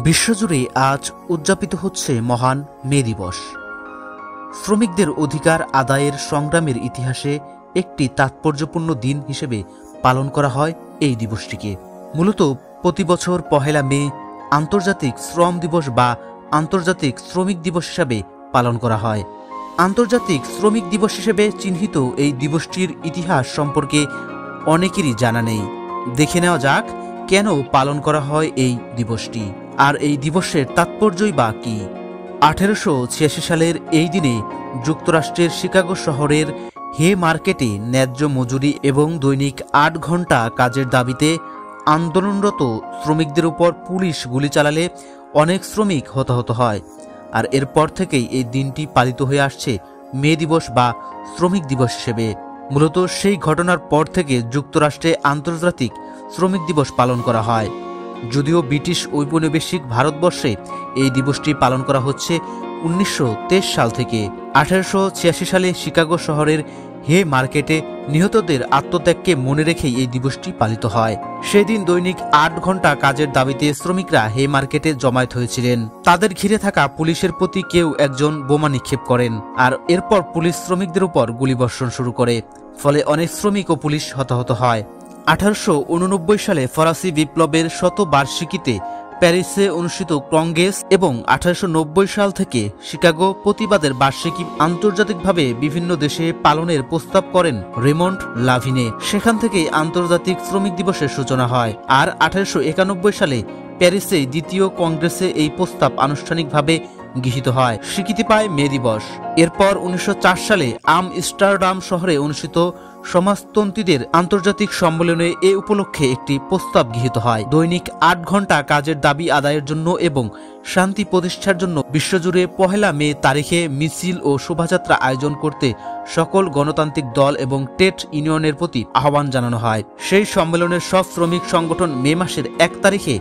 বিশ্বজুড়ে আজ উদযাপিত হচ্ছে মহান মে দিবস। শ্রমিকদের অধিকার আদায়ের সংগ্রামের ইতিহাসে একটি তাৎপর্যপূর্ণ দিন হিসেবে পালন করা হয় এই দিবসটিকে। মূলত প্রতি বছর পহেলা মে আন্তর্জাতিক শ্রম দিবস বা আন্তর্জাতিক শ্রমিক দিবস হিসাবে পালন করা হয়। আন্তর্জাতিক শ্রমিক দিবস হিসেবে চিহ্নিত এই দিবসটির ইতিহাস সম্পর্কে অনেকেরই জানা নেই। দেখে নেওয়া যাক কেন পালন করা হয় এই দিবসটি, আর এই দিবসের তাৎপর্যই বা কী। 1886 সালের এই দিনে যুক্তরাষ্ট্রের শিকাগো শহরের হে মার্কেটে ন্যায্য মজুরি এবং দৈনিক 8 ঘন্টা কাজের দাবিতে আন্দোলনরত শ্রমিকদের উপর পুলিশ গুলি চালালে অনেক শ্রমিক হতাহত হয়। আর এরপর থেকেই এই দিনটি পালিত হয়ে আসছে মে দিবস বা শ্রমিক দিবস হিসেবে। মূলত সেই ঘটনার পর থেকে যুক্তরাষ্ট্রে আন্তর্জাতিক শ্রমিক দিবস পালন করা হয়। যদিও ব্রিটিশ ঔপনিবেশিক ভারতবর্ষে এই দিবসটি পালন করা হচ্ছে 1923 সাল থেকে। 1886 সালে শিকাগো শহরের হে মার্কেটে নিহতদের আত্মত্যাগকে মনে রেখেই এই দিবসটি পালিত হয়। সেদিন দৈনিক 8 ঘন্টা কাজের দাবিতে শ্রমিকরা হে মার্কেটে জমায়েত হয়েছিলেন। তাদের ঘিরে থাকা পুলিশের প্রতি কেউ একজন বোমা নিক্ষেপ করেন, আর এরপর পুলিশ শ্রমিকদের উপর গুলিবর্ষণ শুরু করে। ফলে অনেক শ্রমিক ও পুলিশ হতাহত হয়। 1889 সালে ফরাসি বিপ্লবের শতবার্ষিকীতে প্যারিসে অনুষ্ঠিত কংগ্রেস এবং 1890 সাল থেকে শিকাগো প্রতিবাদের বার্ষিকী আন্তর্জাতিকভাবে বিভিন্ন দেশে পালনের প্রস্তাব করেন রেমন্ড লাভিনে। সেখান থেকেই আন্তর্জাতিক শ্রমিক দিবসের সূচনা হয়। আর 1891 সালে প্যারিসে দ্বিতীয় কংগ্রেসে এই প্রস্তাব আনুষ্ঠানিকভাবে গৃহীত হয়, স্বীকৃতি পায় মে দিবস। এরপর 1904 সালে আমস্টারডাম শহরে অনুষ্ঠিত সমাজতন্ত্রীদের আন্তর্জাতিক সম্মেলনে এ উপলক্ষে একটি প্রস্তাব গৃহীত হয়। দৈনিক 8 ঘন্টা কাজের দাবি আদায়ের জন্য এবং শান্তি প্রতিষ্ঠার জন্য বিশ্বজুড়ে পহেলা মে তারিখে মিছিল ও শোভাযাত্রা আয়োজন করতে সকল গণতান্ত্রিক দল এবং ট্রেড ইউনিয়নের প্রতি আহ্বান জানানো হয়। সেই সম্মেলনের সব শ্রমিক সংগঠন মে মাসের 1 তারিখে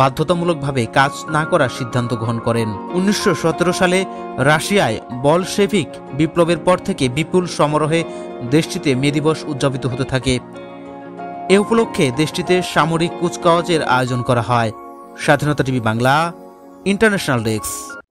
বাধ্যতামূলকভাবে কাজ না করার সিদ্ধান্ত গ্রহণ করেন। 1917 সালে রাশিয়ায় বলশেভিক বিপ্লবের পর থেকে বিপুল সমারোহে দেশটিতে মে দিবস উদযাপিত হতে থাকে। এ উপলক্ষে দেশটিতে সামরিক কুচকাওয়াজের আয়োজন করা হয়। স্বাধীনতা টিভি বাংলা, ইন্টারন্যাশনাল ডেস্ক।